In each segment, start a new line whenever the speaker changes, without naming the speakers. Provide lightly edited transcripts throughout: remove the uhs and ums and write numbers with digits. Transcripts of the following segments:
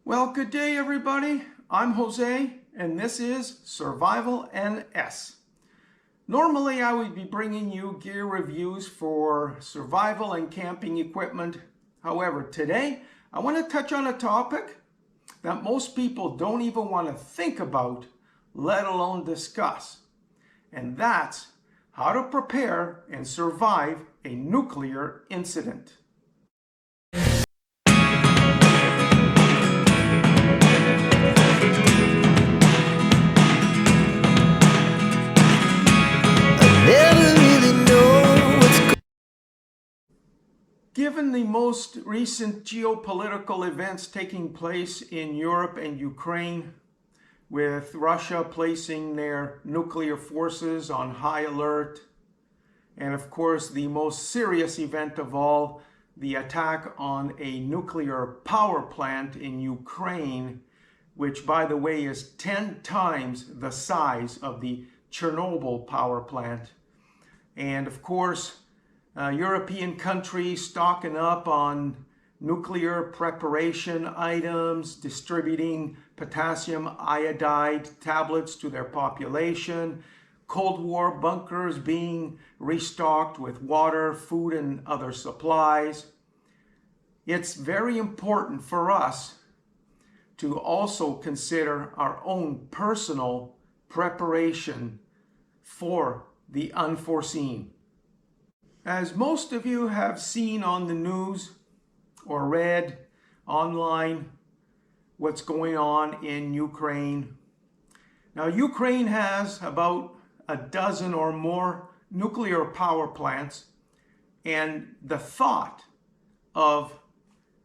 Well, good day everybody. I'm Jose and this is Survival NS. Normally I would be bringing you gear reviews for survival and camping equipment. However, today I want to touch on a topic that most people don't even want to think about, let alone discuss. And that's how to prepare and survive a nuclear incident. Given the most recent geopolitical events taking place in Europe and Ukraine, with Russia placing their nuclear forces on high alert, and of course the most serious event of all, the attack on a nuclear power plant in Ukraine, which by the way is 10 times the size of the Chernobyl power plant. And of course, European countries stocking up on nuclear preparation items, distributing potassium iodide tablets to their population, Cold War bunkers being restocked with water, food, and other supplies. It's very important for us to also consider our own personal preparation for the unforeseen. As most of you have seen on the news or read online what's going on in Ukraine. Now, Ukraine has about a dozen or more nuclear power plants, and the thought of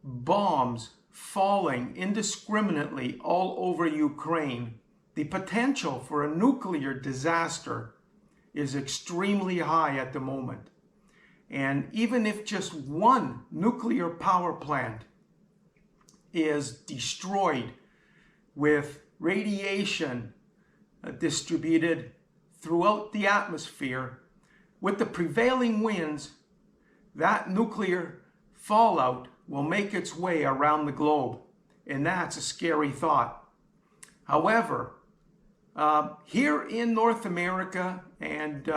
bombs falling indiscriminately all over Ukraine, the potential for a nuclear disaster is extremely high at the moment. And even if just one nuclear power plant is destroyed with radiation distributed throughout the atmosphere, with the prevailing winds, that nuclear fallout will make its way around the globe. And that's a scary thought. However, here in North America and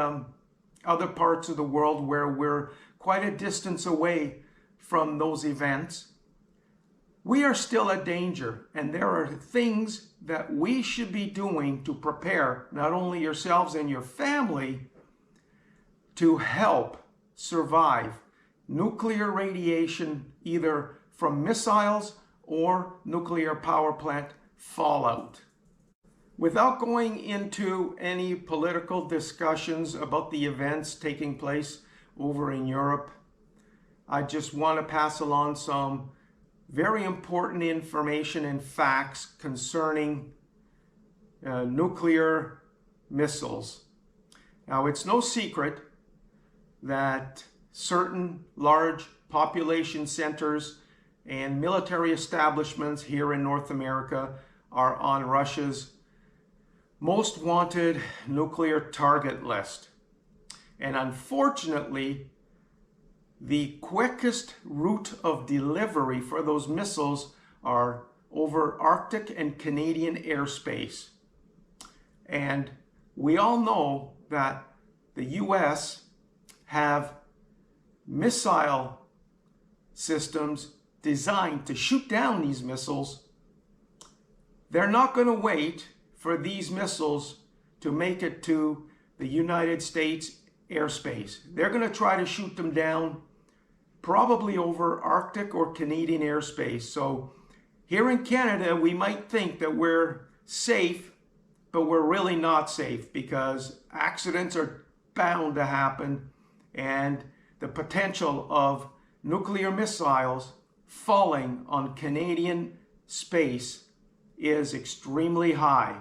other parts of the world where we're quite a distance away from those events, we are still at danger, and there are things that we should be doing to prepare not only yourselves and your family to help survive nuclear radiation, either from missiles or nuclear power plant fallout. Without going into any political discussions about the events taking place over in Europe, I just want to pass along some very important information and facts concerning nuclear missiles. Now, it's no secret that certain large population centers and military establishments here in North America are on Russia's most wanted nuclear target list. And unfortunately, the quickest route of delivery for those missiles are over Arctic and Canadian airspace. And we all know that the US have missile systems designed to shoot down these missiles. They're not going to wait for these missiles to make it to the United States airspace. They're going to try to shoot them down probably over Arctic or Canadian airspace. So here in Canada, we might think that we're safe, but we're really not safe because accidents are bound to happen, and the potential of nuclear missiles falling on Canadian space is extremely high.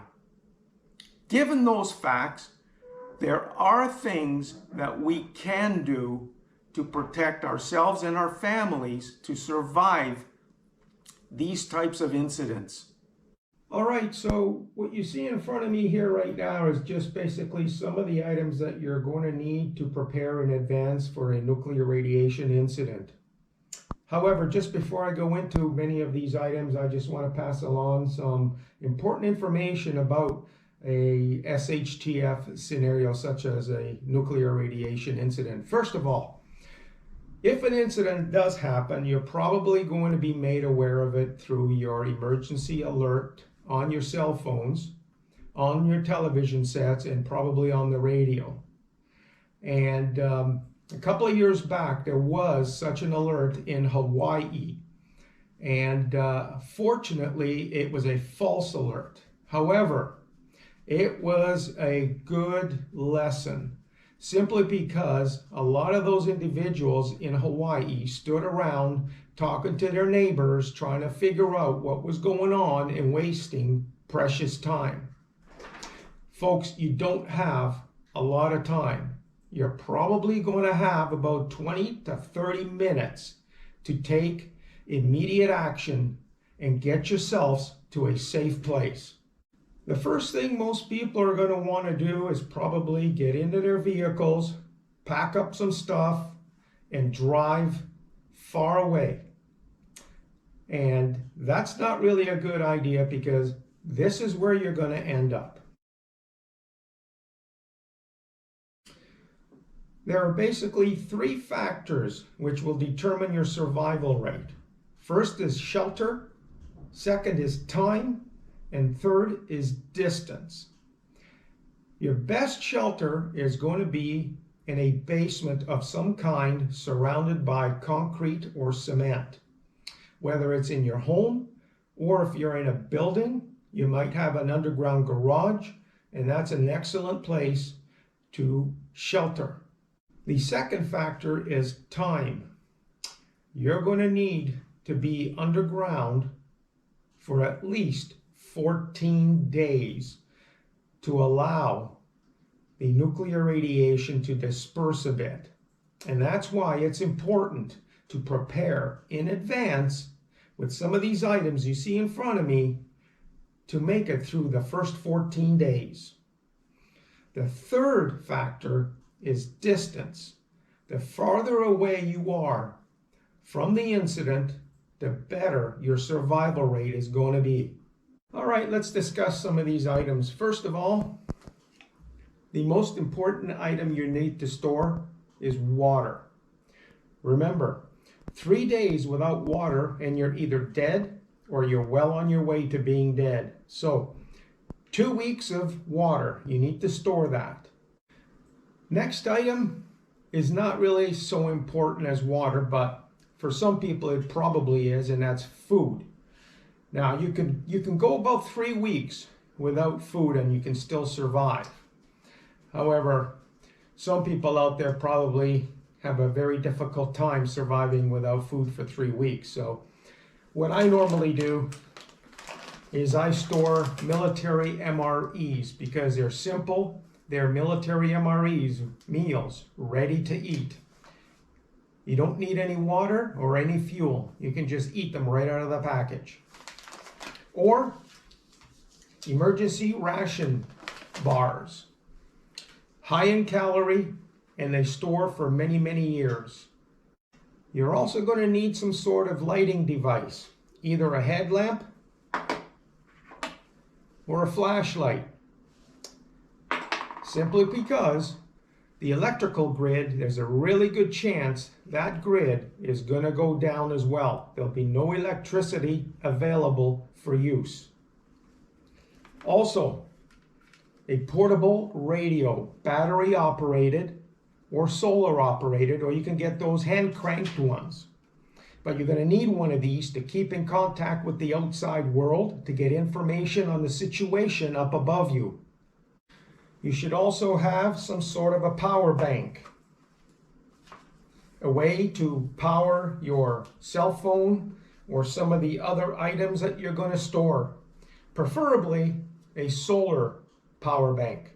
Given those facts, there are things that we can do to protect ourselves and our families to survive these types of incidents. All right, so what you see in front of me here right now is just basically some of the items that you're going to need to prepare in advance for a nuclear radiation incident. However, just before I go into many of these items, I just want to pass along some important information about a SHTF scenario, such as a nuclear radiation incident. First of all, if an incident does happen, you're probably going to be made aware of it through your emergency alert on your cell phones, on your television sets, and probably on the radio. And a couple of years back, there was such an alert in Hawaii. And fortunately, it was a false alert. However, it was a good lesson, simply because a lot of those individuals in Hawaii stood around talking to their neighbors, trying to figure out what was going on and wasting precious time. Folks, you don't have a lot of time. You're probably going to have about 20 to 30 minutes to take immediate action and get yourselves to a safe place. The first thing most people are going to want to do is probably get into their vehicles, pack up some stuff, and drive far away. And that's not really a good idea, because this is where you're going to end up. There are basically three factors which will determine your survival rate. First is shelter, second is time, and third is distance. Your best shelter is going to be in a basement of some kind, surrounded by concrete or cement. Whether it's in your home, or if you're in a building, you might have an underground garage, and that's an excellent place to shelter. The second factor is time. You're going to need to be underground for at least 14 days to allow the nuclear radiation to disperse a bit. And that's why it's important to prepare in advance with some of these items you see in front of me to make it through the first 14 days. The third factor is distance. The farther away you are from the incident, the better your survival rate is going to be. All right, let's discuss some of these items. First of all, the most important item you need to store is water. Remember, 3 days without water and you're either dead or you're well on your way to being dead. So 2 weeks of water, you need to store that. Next item is not really so important as water, but for some people it probably is, and that's food. Now you can go about 3 weeks without food and you can still survive. However, some people out there probably have a very difficult time surviving without food for 3 weeks. So what I normally do is I store military MREs, because they're simple. They're military MREs, meals ready to eat. You don't need any water or any fuel. You can just eat them right out of the package. Or emergency ration bars, high in calorie, and they store for many, many years. You're also going to need some sort of lighting device, either a headlamp or a flashlight. Simply because the electrical grid, there's a really good chance that grid is going to go down as well. There'll be no electricity available for use. Also, a portable radio, battery operated or solar operated, or you can get those hand cranked ones. But you're going to need one of these to keep in contact with the outside world, to get information on the situation up above you. You should also have some sort of a power bank, a way to power your cell phone or some of the other items that you're going to store, preferably a solar power bank.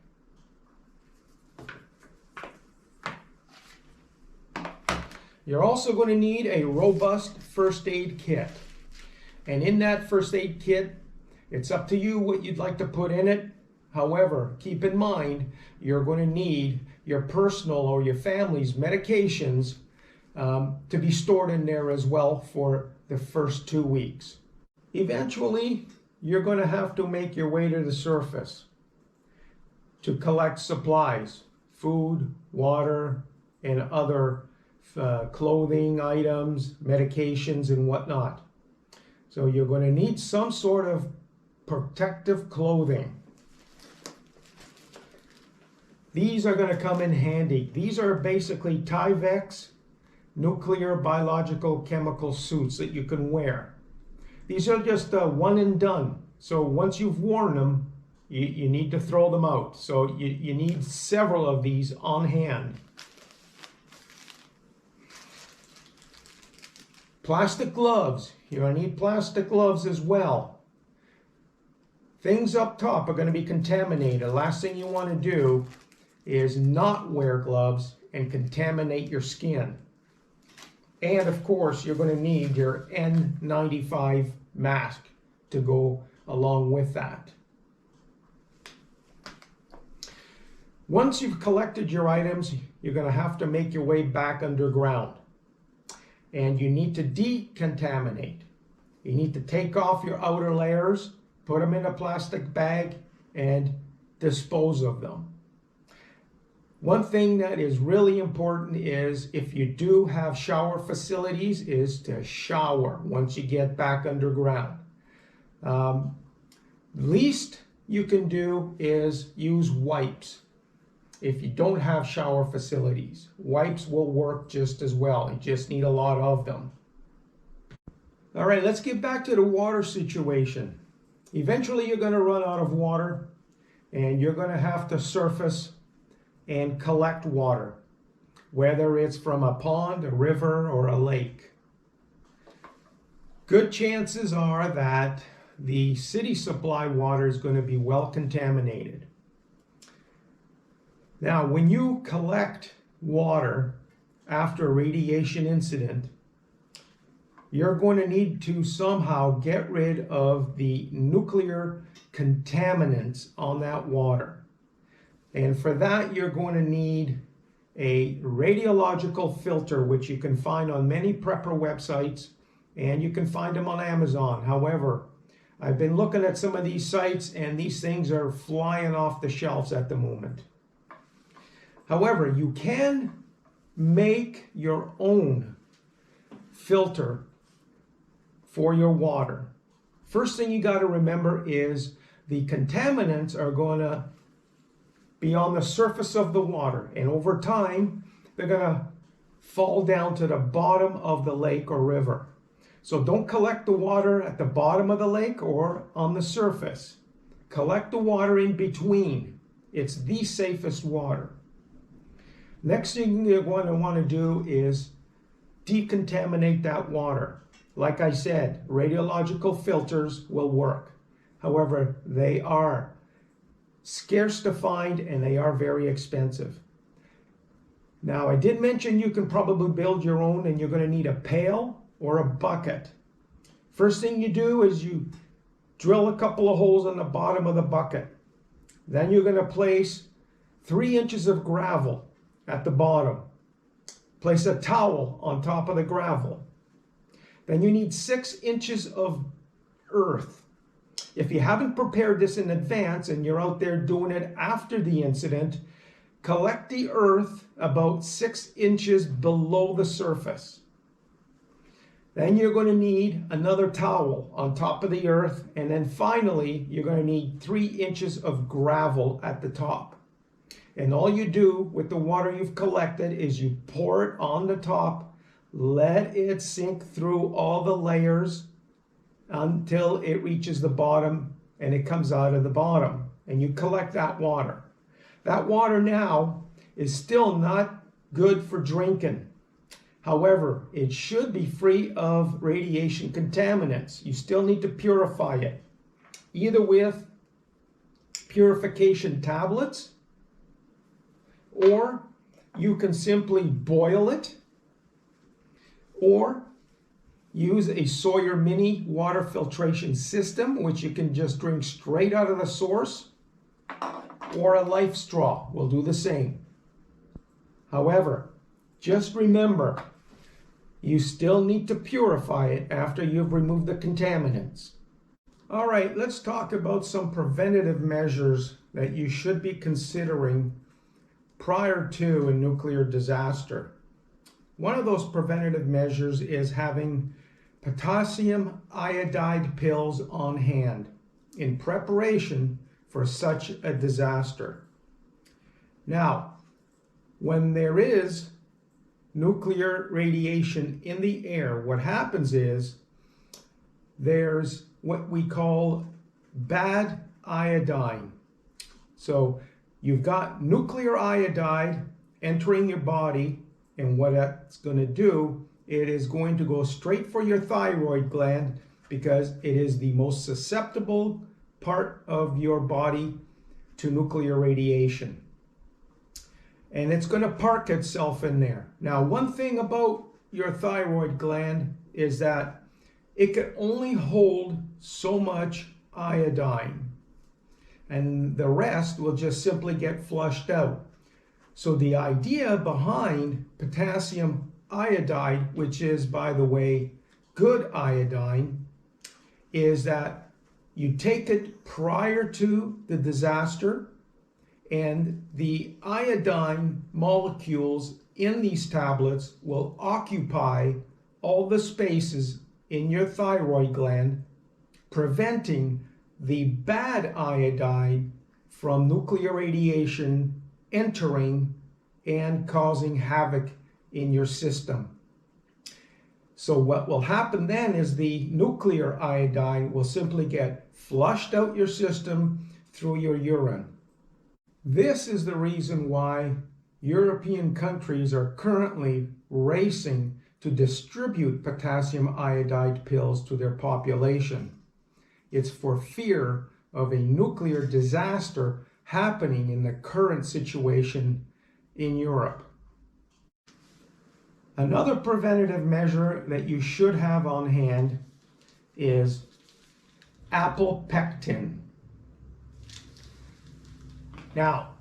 You're also going to need a robust first aid kit. And in that first aid kit, it's up to you what you'd like to put in it. However, keep in mind, you're going to need your personal or your family's medications to be stored in there as well for the first 2 weeks. Eventually, you're going to have to make your way to the surface to collect supplies, food, water, and other clothing items, medications, and whatnot. So you're going to need some sort of protective clothing. These are going to come in handy. These are basically Tyvek's nuclear, biological, chemical suits that you can wear. These are just one and done. So once you've worn them, you need to throw them out. So you need several of these on hand. Plastic gloves. You're going to need plastic gloves as well. Things up top are going to be contaminated. Last thing you want to do is not wear gloves and contaminate your skin. And of course, you're going to need your N95 mask to go along with that. Once you've collected your items, you're going to have to make your way back underground. And you need to decontaminate. You need to take off your outer layers, put them in a plastic bag, and dispose of them. One thing that is really important is if you do have shower facilities is to shower once you get back underground. Least you can do is use wipes. If you don't have shower facilities, wipes will work just as well. You just need a lot of them. All right, let's get back to the water situation. Eventually you're going to run out of water and you're going to have to surface and collect water, whether it's from a pond, a river, or a lake. Good chances are that the city supply water is going to be well contaminated. Now, when you collect water after a radiation incident, you're going to need to somehow get rid of the nuclear contaminants on that water. And for that, you're going to need a radiological filter, which you can find on many prepper websites, and you can find them on Amazon. However, I've been looking at some of these sites, and these things are flying off the shelves at the moment. However, you can make your own filter for your water. First thing you got to remember is the contaminants are going to be on the surface of the water, and over time they're going to fall down to the bottom of the lake or river. So don't collect the water at the bottom of the lake or on the surface. Collect the water in between. It's the safest water. Next thing you're going to want to do is decontaminate that water. Like I said, radiological filters will work. However, they are scarce to find and they are very expensive. Now, I did mention you can probably build your own, and you're going to need a pail or a bucket. First thing you do is you drill a couple of holes in the bottom of the bucket. Then you're going to place 3 inches of gravel at the bottom. Place a towel on top of the gravel. Then you need 6 inches of earth. If you haven't prepared this in advance and you're out there doing it after the incident, collect the earth about 6 inches below the surface. Then you're going to need another towel on top of the earth, and then finally you're going to need 3 inches of gravel at the top. And all you do with the water you've collected is you pour it on the top, let it sink through all the layers until it reaches the bottom and it comes out of the bottom. And you collect that water. That water now is still not good for drinking. However, it should be free of radiation contaminants. You still need to purify it, either with purification tablets, or you can simply boil it, or use a Sawyer Mini water filtration system, which you can just drink straight out of the source, or a life straw will do the same. However, just remember, You still need to purify it after you've removed the contaminants. All right, let's talk about some preventative measures that you should be considering prior to a nuclear disaster. One of those preventative measures is having potassium iodide pills on hand in preparation for such a disaster. Now, when there is nuclear radiation in the air, what happens is there's what we call bad iodine. So you've got nuclear iodide entering your body, and what that's going to do, it is going to go straight for your thyroid gland because it is the most susceptible part of your body to nuclear radiation. And it's going to park itself in there. Now, one thing about your thyroid gland is that it can only hold so much iodine, and the rest will just simply get flushed out. So the idea behind potassium iodide, which is, by the way, good iodine, is that you take it prior to the disaster, and the iodine molecules in these tablets will occupy all the spaces in your thyroid gland, preventing the bad iodine from nuclear radiation entering and causing havoc in your system. So what will happen then is the nuclear iodine will simply get flushed out your system through your urine. This is the reason why European countries are currently racing to distribute potassium iodide pills to their population. It's for fear of a nuclear disaster happening in the current situation in Europe. Another preventative measure that you should have on hand is apple pectin. Now,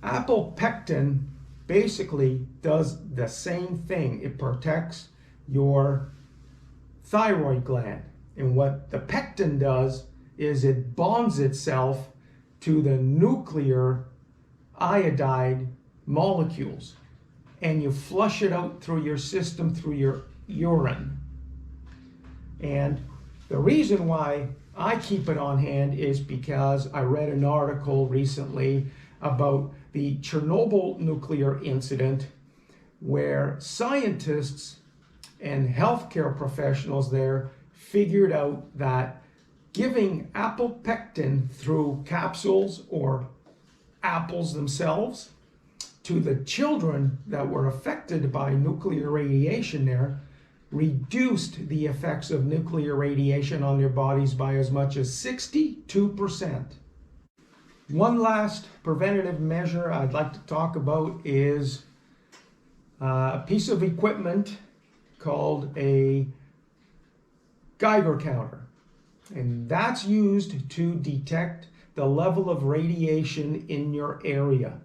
apple pectin basically does the same thing. It protects your thyroid gland. And what the pectin does is it bonds itself to the nuclear iodide molecules, and you flush it out through your system through your urine. And the reason why I keep it on hand is because I read an article recently about the Chernobyl nuclear incident, where scientists and healthcare professionals there figured out that giving apple pectin through capsules or apples themselves to the children that were affected by nuclear radiation there reduced the effects of nuclear radiation on their bodies by as much as 62%. One last preventative measure I'd like to talk about is a piece of equipment called a Geiger counter. And that's used to detect the level of radiation in your area.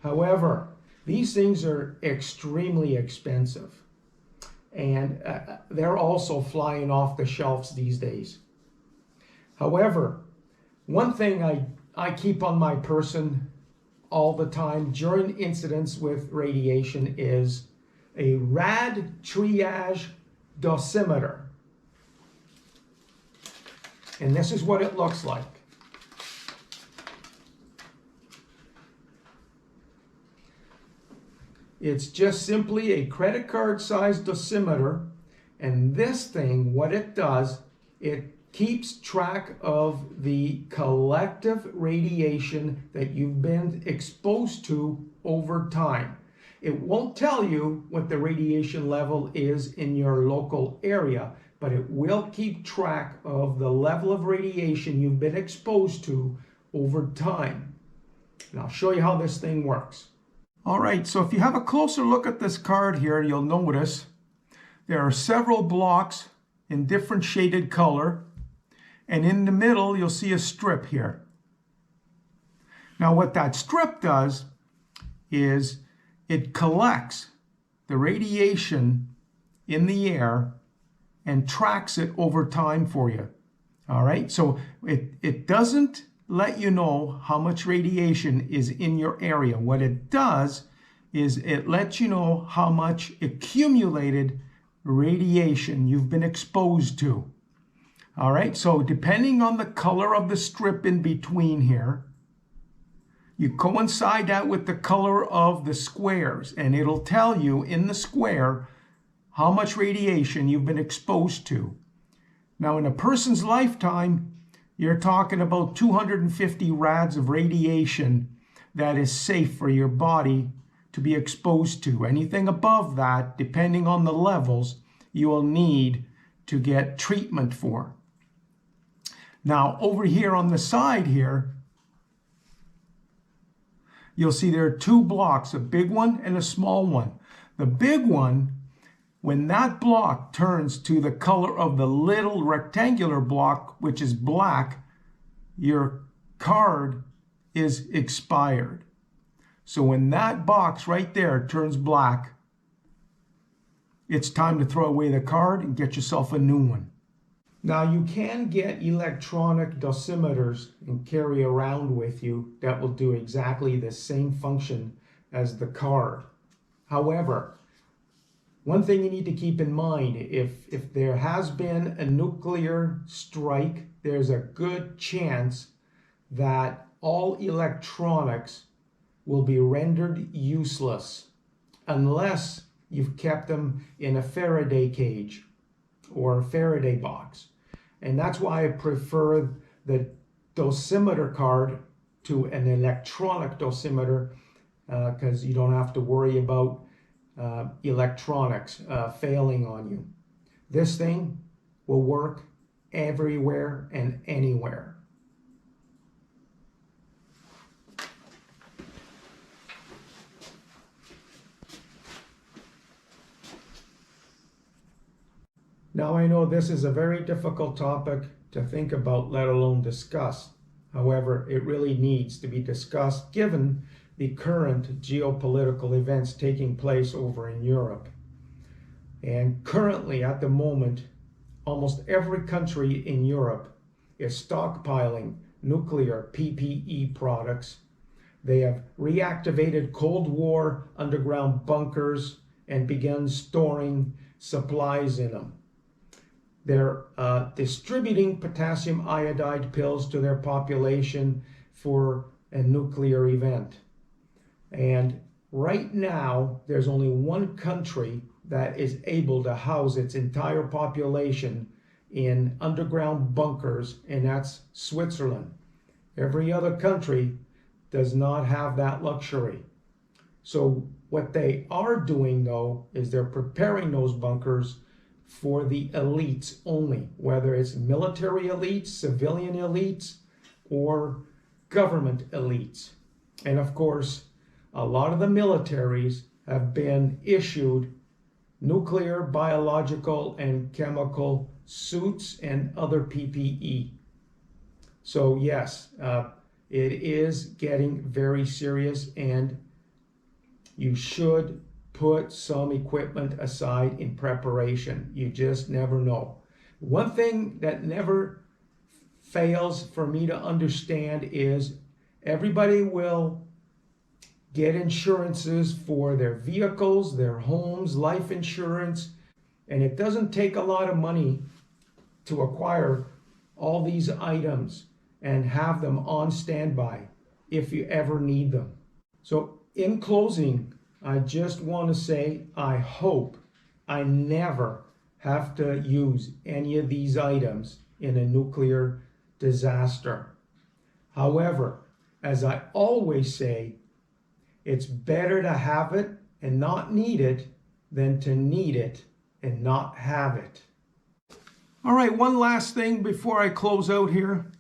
However, these things are extremely expensive, and they're also flying off the shelves these days. However, one thing I keep on my person all the time during incidents with radiation is a RAD triage dosimeter. And this is what it looks like. It's just simply a credit card sized dosimeter, and this thing, what it does, it keeps track of the collective radiation that you've been exposed to over time. It won't tell you what the radiation level is in your local area, but it will keep track of the level of radiation you've been exposed to over time. And I'll show you how this thing works. All right, so if you have a closer look at this card here, you'll notice there are several blocks in different shaded color, and in the middle you'll see a strip here. Now what that strip does is it collects the radiation in the air and tracks it over time for you. All right, so it doesn't let you know how much radiation is in your area. What it does is it lets you know how much accumulated radiation you've been exposed to. All right, so depending on the color of the strip in between here, you coincide that with the color of the squares, and it'll tell you in the square how much radiation you've been exposed to. Now, in a person's lifetime, you're talking about 250 rads of radiation that is safe for your body to be exposed to. Anything above that, depending on the levels, you will need to get treatment for. Now, over here on the side here, you'll see there are two blocks, a big one and a small one. The big one, when that block turns to the color of the little rectangular block, which is black, your card is expired. So when that box right there turns black, it's time to throw away the card and get yourself a new one. Now, you can get electronic dosimeters and carry around with you that will do exactly the same function as the card. However, one thing you need to keep in mind, if there has been a nuclear strike, there's a good chance that all electronics will be rendered useless unless you've kept them in a Faraday cage or a Faraday box. And that's why I prefer the dosimeter card to an electronic dosimeter, because you don't have to worry about electronics failing on you. This thing will work everywhere and anywhere. Now, I know this is a very difficult topic to think about, let alone discuss. However, it really needs to be discussed given the current geopolitical events taking place over in Europe. And currently, at the moment, almost every country in Europe is stockpiling nuclear PPE products. They have reactivated Cold War underground bunkers and begun storing supplies in them. They're distributing potassium iodide pills to their population for a nuclear event. And right now, there's only one country that is able to house its entire population in underground bunkers, and that's Switzerland. Every other country does not have that luxury. So what they are doing, though, is they're preparing those bunkers for the elites only, whether it's military elites, civilian elites, or government elites. And of course, a lot of the militaries have been issued nuclear, biological, and chemical suits and other PPE. So yes, it is getting very serious, and you should put some equipment aside in preparation. You just never know. One thing that never fails for me to understand is everybody will get insurances for their vehicles, their homes, life insurance, and it doesn't take a lot of money to acquire all these items and have them on standby if you ever need them. So in closing, I just want to say I hope I never have to use any of these items in a nuclear disaster. However, as I always say, it's better to have it and not need it than to need it and not have it. All right, one last thing before I close out here.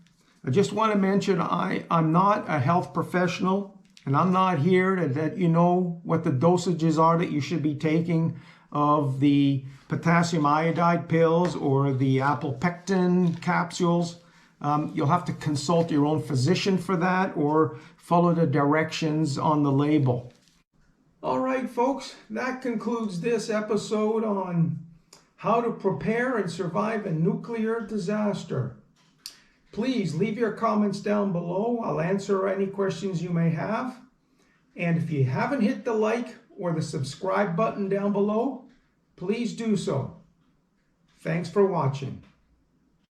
I just want to mention I'm not a health professional, and I'm not here to let you know what the dosages are that you should be taking of the potassium iodide pills or the apple pectin capsules. You'll have to consult your own physician for that, or follow the directions on the label. All right, folks, that concludes this episode on how to prepare and survive a nuclear disaster. Please leave your comments down below. I'll answer any questions you may have. And if you haven't hit the like or the subscribe button down below, please do so. Thanks for watching.